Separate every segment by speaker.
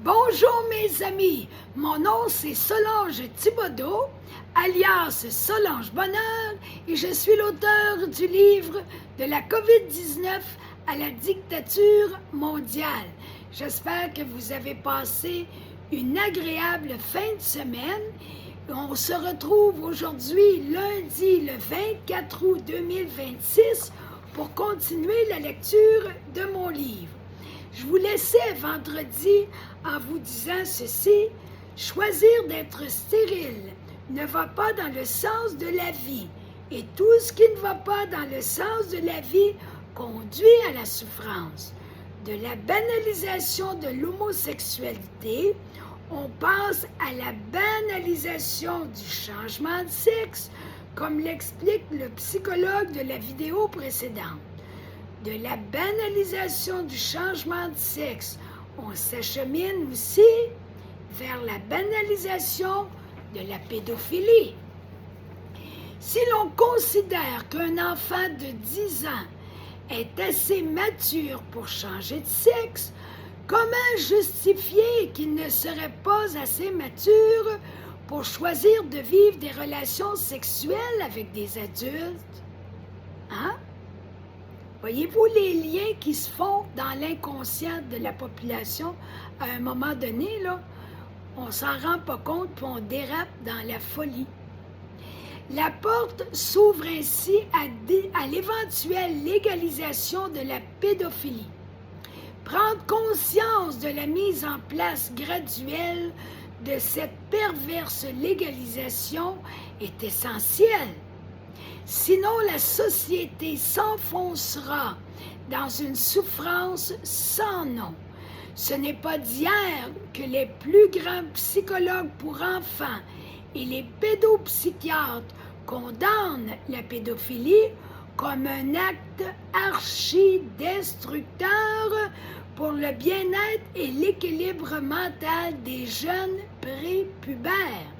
Speaker 1: Bonjour mes amis, mon nom c'est Solange Thibodeau, alias Solange Bonheur, et je suis l'auteur du livre de la COVID-19 à la dictature mondiale. J'espère que vous avez passé une agréable fin de semaine. On se retrouve aujourd'hui, lundi, le 24 août 2026, pour continuer la lecture de mon livre. Je vous laissais vendredi en vous disant ceci: choisir d'être stérile ne va pas dans le sens de la vie, et tout ce qui ne va pas dans le sens de la vie conduit à la souffrance. De la banalisation de l'homosexualité, on passe à la banalisation du changement de sexe, comme l'explique le psychologue de la vidéo précédente. De la banalisation du changement de sexe, on s'achemine aussi vers la banalisation de la pédophilie. Si l'on considère qu'un enfant de 10 ans est assez mature pour changer de sexe, comment justifier qu'il ne serait pas assez mature pour choisir de vivre des relations sexuelles avec des adultes? Hein? Voyez-vous les liens qui se font dans l'inconscient de la population à un moment donné, là? On s'en rend pas compte puis on dérape dans la folie. La porte s'ouvre ainsi à l'éventuelle légalisation de la pédophilie. Prendre conscience de la mise en place graduelle de cette perverse légalisation est essentiel. Sinon, la société s'enfoncera dans une souffrance sans nom. Ce n'est pas d'hier que les plus grands psychologues pour enfants et les pédopsychiatres condamnent la pédophilie comme un acte archi-destructeur pour le bien-être et l'équilibre mental des jeunes prépubères,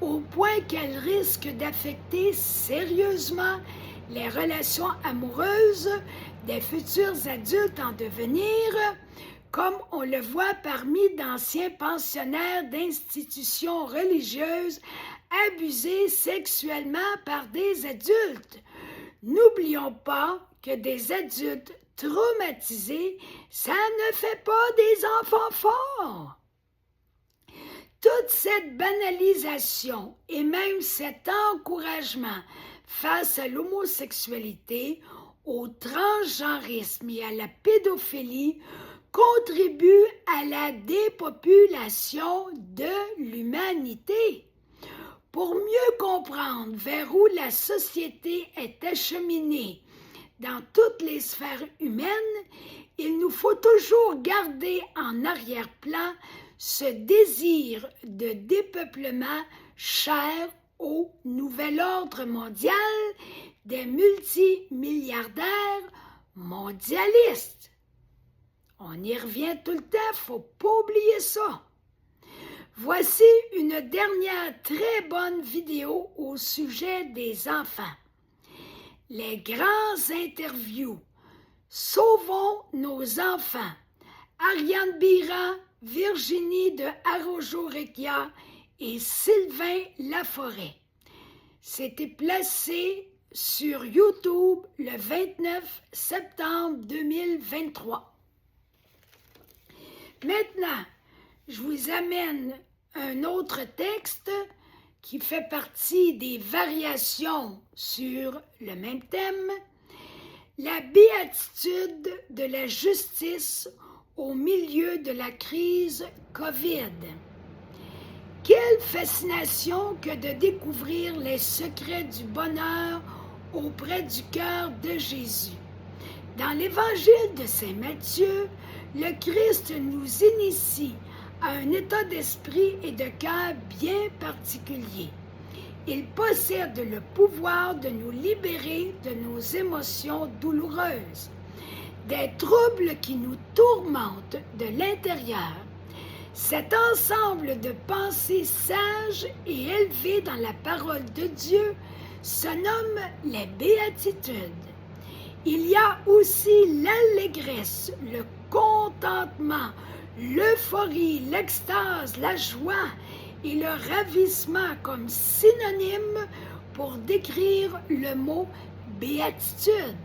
Speaker 1: au point qu'elle risque d'affecter sérieusement les relations amoureuses des futurs adultes en devenir, comme on le voit parmi d'anciens pensionnaires d'institutions religieuses abusés sexuellement par des adultes. N'oublions pas que des adultes traumatisés, ça ne fait pas des enfants forts. Toute cette banalisation et même cet encouragement face à l'homosexualité, au transgenrisme et à la pédophilie contribuent à la dépopulation de l'humanité. Pour mieux comprendre vers où la société est acheminée dans toutes les sphères humaines, il nous faut toujours garder en arrière-plan ce désir de dépeuplement cher au nouvel ordre mondial des multimilliardaires mondialistes. On y revient tout le temps, faut pas oublier ça. Voici une dernière très bonne vidéo au sujet des enfants. Les grands interviews. Sauvons nos enfants. Ariane Bira, Virginie de Arojo-Rekia et Sylvain Laforêt. C'était placé sur YouTube le 29 septembre 2023. Maintenant, je vous amène un autre texte qui fait partie des variations sur le même thème, la béatitude de la justice au milieu de la crise COVID. Quelle fascination que de découvrir les secrets du bonheur auprès du cœur de Jésus. Dans l'Évangile de Saint Matthieu, le Christ nous initie à un état d'esprit et de cœur bien particulier. Il possède le pouvoir de nous libérer de nos émotions douloureuses, des troubles qui nous tourmentent de l'intérieur. Cet ensemble de pensées sages et élevées dans la parole de Dieu se nomme les béatitudes. Il y a aussi l'allégresse, le contentement, l'euphorie, l'extase, la joie et le ravissement comme synonyme pour décrire le mot béatitude.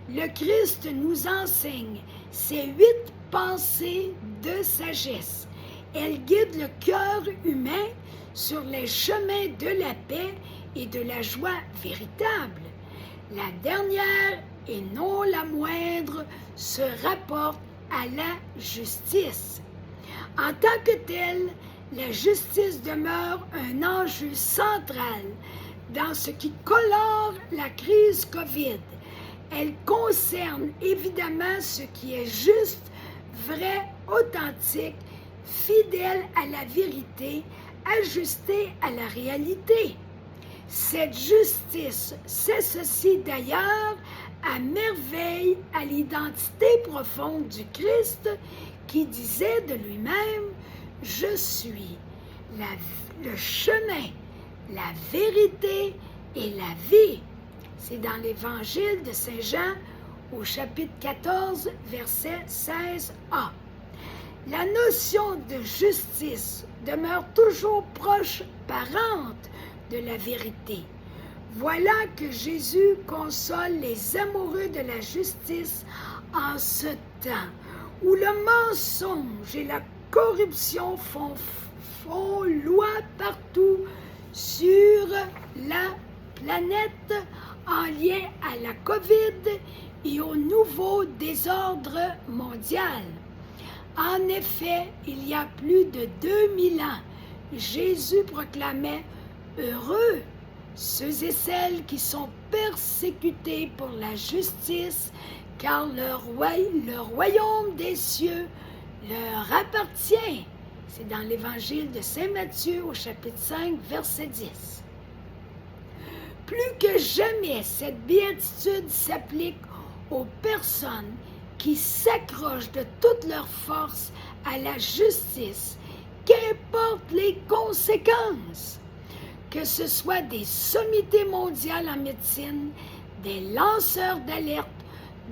Speaker 1: Le Christ nous enseigne ces 8 pensées de sagesse. Elles guident le cœur humain sur les chemins de la paix et de la joie véritable. La dernière, et non la moindre, se rapporte à la justice. En tant que telle, la justice demeure un enjeu central dans ce qui colore la crise COVID. Elle concerne évidemment ce qui est juste, vrai, authentique, fidèle à la vérité, ajusté à la réalité. Cette justice s'associe d'ailleurs à merveille à l'identité profonde du Christ qui disait de lui-même « Je suis le chemin, la vérité et la vie ». C'est dans l'Évangile de Saint Jean au chapitre 14, verset 16a. La notion de justice demeure toujours proche parente de la vérité. Voilà que Jésus console les amoureux de la justice en ce temps où le mensonge et la corruption font loi partout sur la planète en lien à la COVID et au nouveau désordre mondial. En effet, il y a plus de 2000 ans, Jésus proclamait « Heureux ceux et celles qui sont persécutés pour la justice, car le royaume des cieux leur appartient. » C'est dans l'Évangile de Saint Matthieu au chapitre 5, verset 10. Plus que jamais, cette béatitude s'applique aux personnes qui s'accrochent de toute leur force à la justice, qu'importe les conséquences. Que ce soit des sommités mondiales en médecine, des lanceurs d'alerte,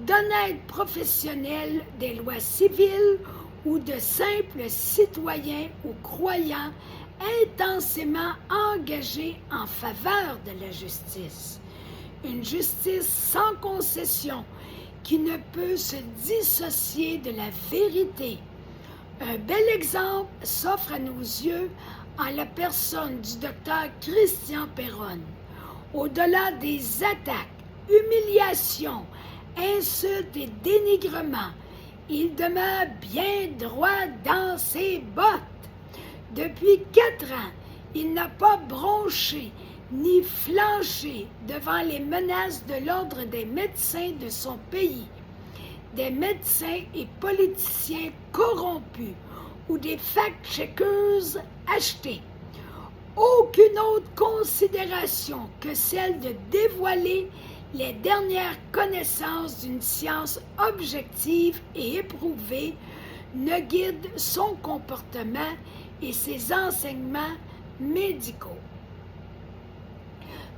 Speaker 1: d'honnêtes professionnels des lois civiles ou de simples citoyens ou croyants intensément engagés en faveur de la justice. Une justice sans concession qui ne peut se dissocier de la vérité. Un bel exemple s'offre à nos yeux en la personne du docteur Christian Perron. Au-delà des attaques, humiliations, insultes et dénigrements, il demeure bien droit dans ses bottes. Depuis 4 ans, il n'a pas bronché ni flanché devant les menaces de l'ordre des médecins de son pays, des médecins et politiciens corrompus ou des fact-checkers achetés. Aucune autre considération que celle de dévoiler les dernières connaissances d'une science objective et éprouvée ne guide son comportement et ses enseignements médicaux.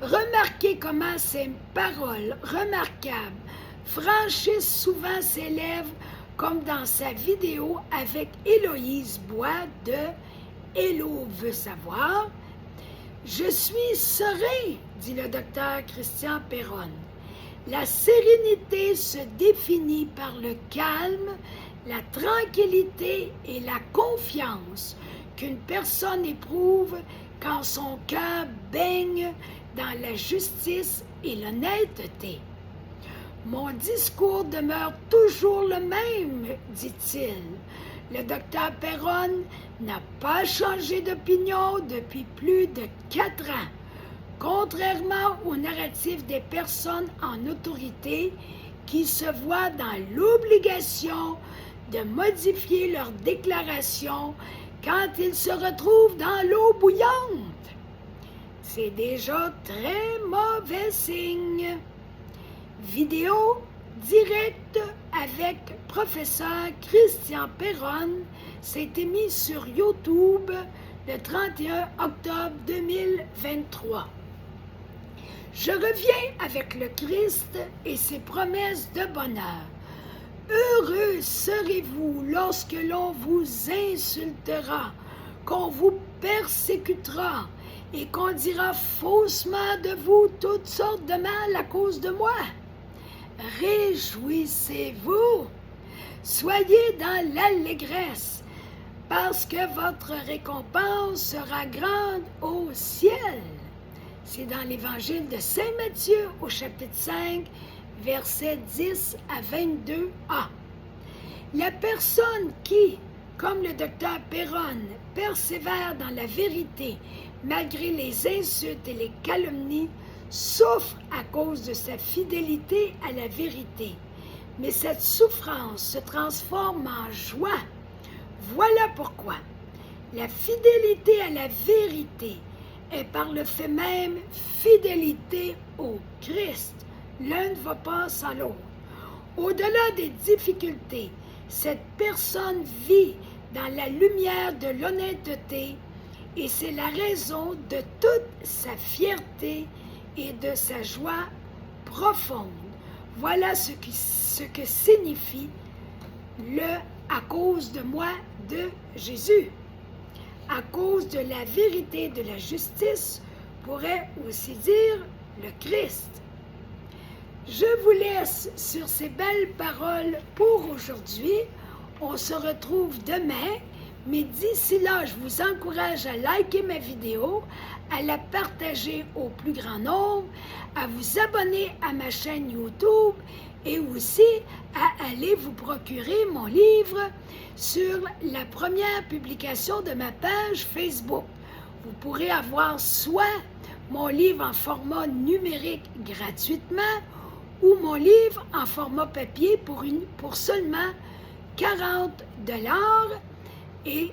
Speaker 1: Remarquez comment ces paroles remarquables franchissent souvent ses lèvres, comme dans sa vidéo avec Héloïse Bois de Hello veut savoir. « Je suis serein, dit le docteur Christian Perron. La sérénité se définit par le calme, la tranquillité et la confiance qu'une personne éprouve quand son cœur baigne dans la justice et l'honnêteté. Mon discours demeure toujours le même, dit-il. Le docteur Perron n'a pas changé d'opinion depuis plus de 4 ans, contrairement au narratif des personnes en autorité qui se voient dans l'obligation de modifier leurs déclarations quand ils se retrouvent dans l'eau bouillante. C'est déjà très mauvais signe. Vidéo directe avec professeur Christian Perron s'est émis sur YouTube le 31 octobre 2023. Je reviens avec le Christ et ses promesses de bonheur. Heureux serez-vous lorsque l'on vous insultera, qu'on vous persécutera et qu'on dira faussement de vous toutes sortes de mal à cause de moi. Réjouissez-vous, soyez dans l'allégresse, parce que votre récompense sera grande au ciel. C'est dans l'Évangile de Saint Matthieu au chapitre 5, versets 10 à 22a. La personne qui, comme le docteur Perron, persévère dans la vérité malgré les insultes et les calomnies, souffre à cause de sa fidélité à la vérité. Mais cette souffrance se transforme en joie. Voilà pourquoi la fidélité à la vérité est par le fait même fidélité au Christ. L'un ne va pas sans l'autre. Au-delà des difficultés, cette personne vit dans la lumière de l'honnêteté et c'est la raison de toute sa fierté et de sa joie profonde. Voilà ce que signifie le « à cause de moi » de Jésus. À cause de la vérité de la justice, pourrait aussi dire le Christ. Je vous laisse sur ces belles paroles pour aujourd'hui. On se retrouve demain, mais d'ici là, je vous encourage à liker ma vidéo, à la partager au plus grand nombre, à vous abonner à ma chaîne YouTube et aussi à aller vous procurer mon livre sur la première publication de ma page Facebook. Vous pourrez avoir soit mon livre en format numérique gratuitement ou mon livre en format papier pour seulement 40 $. Et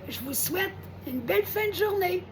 Speaker 1: je vous souhaite une belle fin de journée.